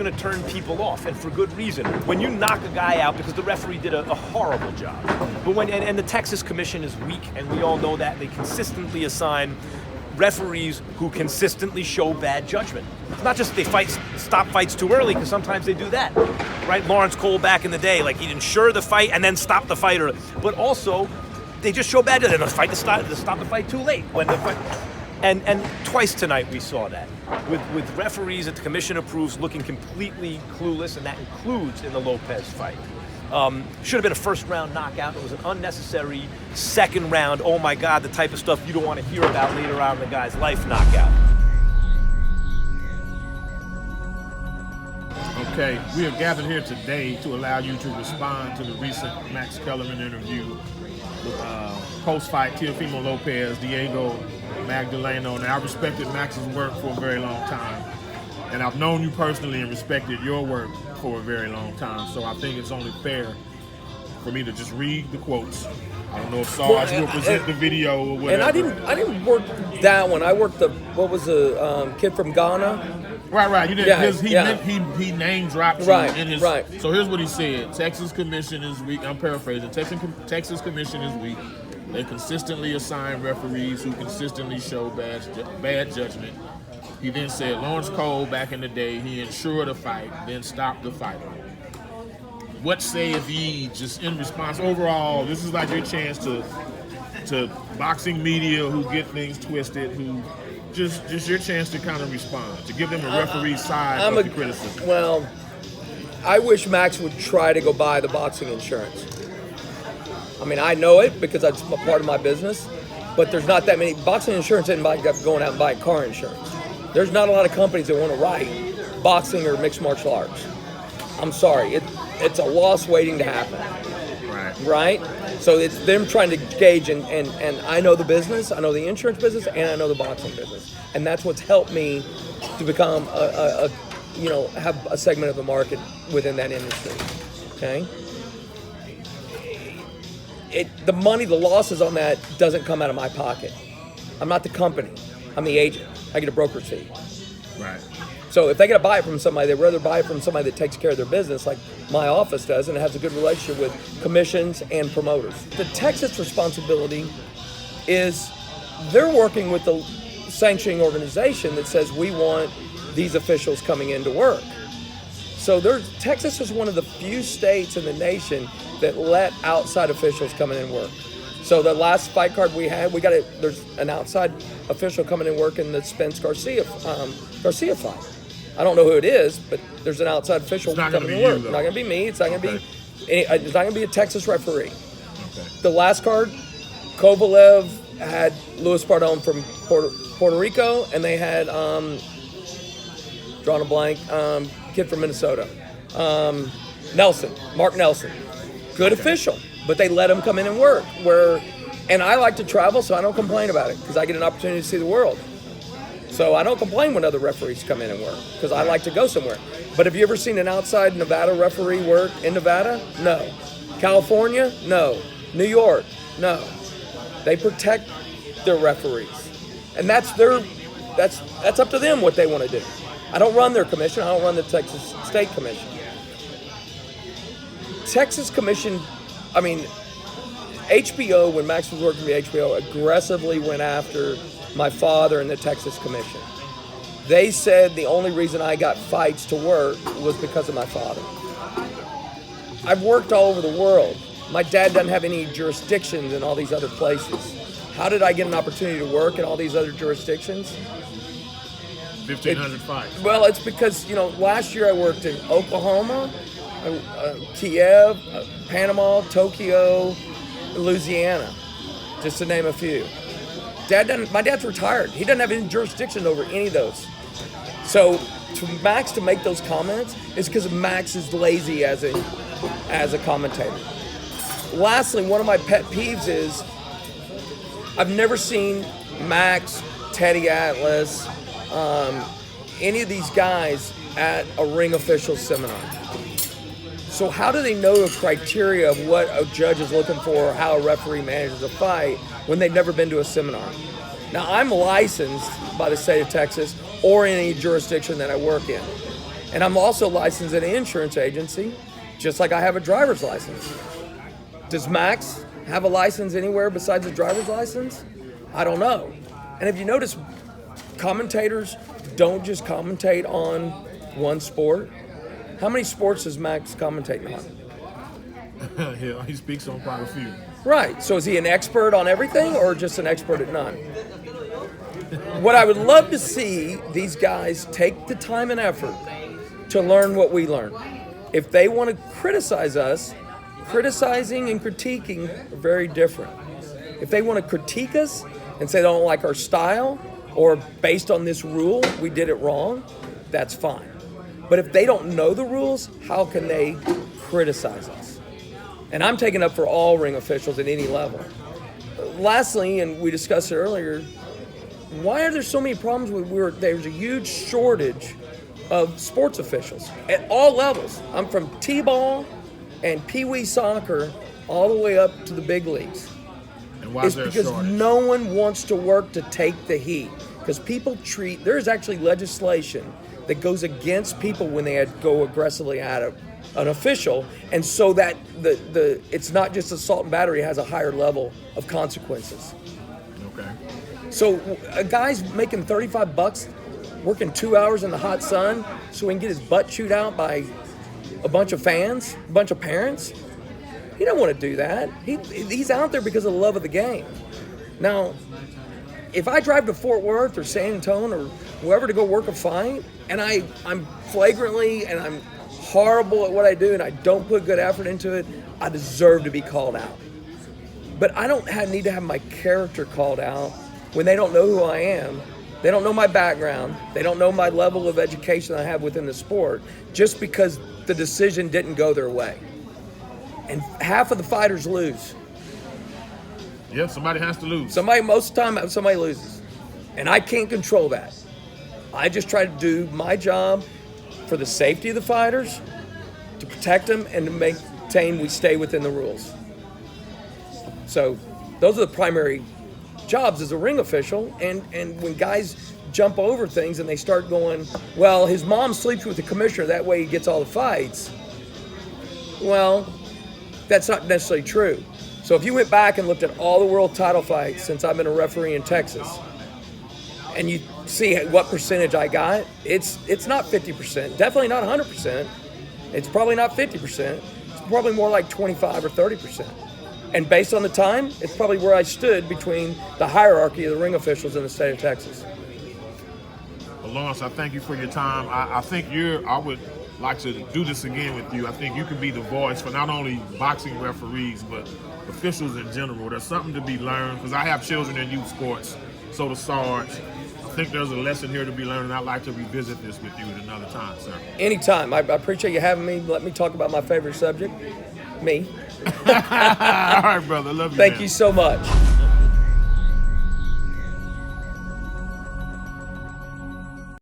going to turn people off, and for good reason. When you knock a guy out because the referee did a horrible job, but and the Texas Commission is weak, and we all know that. They consistently assign referees who consistently show bad judgment. It's not just they stop fights too early, because sometimes they do that, right? Laurence Cole back in the day, like he'd ensure the fight and then stop the fight, but also they just show bad judgment. They stop the fight too late when the fight. And twice tonight we saw that with referees that the commission approves looking completely clueless, and that includes in the Lopez fight. Should have been a first-round knockout. It was an unnecessary second round, oh my God, the type of stuff you don't want to hear about later on in the guy's life knockout. Okay, we have gathered here today to allow you to respond to the recent Max Kellerman interview with post-fight Teofimo Lopez, Diego Magdaleno. Now, I respected Max's work for a very long time, and I've known you personally and respected your work for a very long time, so I think it's only fair for me to just read the quotes. I don't know if Sarge will present the video or whatever. And I didn't work that one. I worked the kid from Ghana. Right. You did. He name dropped you in his. Right. So here's what he said: Texas Commission is weak. I'm paraphrasing. Texas Commission is weak. They consistently assign referees who consistently show bad judgment. He then said Laurence Cole back in the day, he ensured a fight, then stopped the fight. What sayeth ye, just in response? Overall, this is like your chance to boxing media who get things twisted, who just your chance to kind of respond, to give them a referee side of the criticism. Well, I wish Max would try to go buy the boxing insurance. I mean, I know it because that's a part of my business, but there's not that many. Boxing insurance isn't like going out and buying car insurance. There's not a lot of companies that want to write boxing or mixed martial arts. I'm sorry, it's a loss waiting to happen. Right? So it's them trying to gauge, and I know the business, I know the insurance business, and I know the boxing business. And that's what's helped me to become have a segment of the market within that industry. Okay? The money, the losses on that doesn't come out of my pocket. I'm not the company. I'm the agent. I get a broker's fee. Right. So if they got to buy it from somebody, they'd rather buy it from somebody that takes care of their business, like my office does, and has a good relationship with commissions and promoters. The Texas responsibility is they're working with the sanctioning organization that says we want these officials coming in to work. So Texas is one of the few states in the nation that let outside officials come in and work. So the last fight card we had, there's an outside official coming in working the Spence Garcia fight. I don't know who it is, but there's an outside official coming in work. It's not going to be me. It's not going to be a Texas referee. Okay. The last card, Kovalev had Luis Pardon from Puerto Rico, and they had drawing a blank, kid from Minnesota, Mark Nelson, good official, but they let him come in and work. And I like to travel, so I don't complain about it because I get an opportunity to see the world. So I don't complain when other referees come in and work because I like to go somewhere. But have you ever seen an outside Nevada referee work in Nevada? No. California? No. New York? No. They protect their referees, and that's up to them what they want to do. I don't run their commission. I don't run the Texas State Commission. Texas Commission, HBO, when Max was working for the HBO, aggressively went after my father and the Texas Commission. They said the only reason I got fights to work was because of my father. I've worked all over the world. My dad doesn't have any jurisdictions in all these other places. How did I get an opportunity to work in all these other jurisdictions? 1,500 fights. Well, it's because, last year I worked in Oklahoma, Kiev, Panama, Tokyo, Louisiana, just to name a few. My dad's retired. He doesn't have any jurisdiction over any of those. So Max to make those comments is because Max is lazy as a commentator. Lastly, one of my pet peeves is I've never seen Max, Teddy Atlas, any of these guys at a ring official seminar. So how do they know the criteria of what a judge is looking for or how a referee manages a fight when they've never been to a seminar? Now, I'm licensed by the state of Texas or in any jurisdiction that I work in. And I'm also licensed at an insurance agency, just like I have a driver's license. Does Max have a license anywhere besides a driver's license? I don't know. And if you notice, commentators don't just commentate on one sport. How many sports does Max commentate on? Yeah, he speaks on quite a few. Right. So is he an expert on everything or just an expert at none? What I would love to see these guys take the time and effort to learn what we learn. If they want to criticize us, criticizing and critiquing are very different. If they want to critique us and say they don't like our style or based on this rule we did it wrong, that's fine. But if they don't know the rules, how can they criticize us? And I'm taking up for all ring officials at any level. Lastly, and we discussed it earlier, why are there so many problems with there's a huge shortage of sports officials at all levels. I'm from T-ball and Pee-wee soccer all the way up to the big leagues. And why is there a because shortage? No one wants to work to take the heat. Because people there's actually legislation that goes against people when they go aggressively at an official, and so that it's not just assault and battery, it has a higher level of consequences. Okay. So a guy's making $35, working 2 hours in the hot sun so he can get his butt chewed out by a bunch of fans, a bunch of parents. He don't want to do that. He's out there because of the love of the game. Now, if I drive to Fort Worth or San Antonio or wherever to go work a fight, and I'm flagrantly and I'm horrible at what I do and I don't put good effort into it, I deserve to be called out. But I don't need to have my character called out when they don't know who I am. They don't know my background. They don't know my level of education I have within the sport just because the decision didn't go their way. And half of the fighters lose. Yeah, somebody has to lose. Most of the time, somebody loses. And I can't control that. I just try to do my job for the safety of the fighters, to protect them, and to maintain we stay within the rules. So those are the primary jobs as a ring official. And when guys jump over things and they start going, well, his mom sleeps with the commissioner, that way he gets all the fights. Well, that's not necessarily true. So if you went back and looked at all the world title fights since I've been a referee in Texas, and you see what percentage I got, it's not 50%, definitely not 100%. It's probably not 50%. It's probably more like 25 or 30%. And based on the time, it's probably where I stood between the hierarchy of the ring officials in the state of Texas. Well, Laurence, I thank you for your time. I think I would like to do this again with you. I think you can be the voice for not only boxing referees, but officials in general. There's something to be learned, because I have children in youth sports, so does Sarge. I think there's a lesson here to be learned, and I'd like to revisit this with you at another time, sir. Anytime. I appreciate you having me. Let me talk about my favorite subject, me. All right, brother. Love you, Thank man. you so much.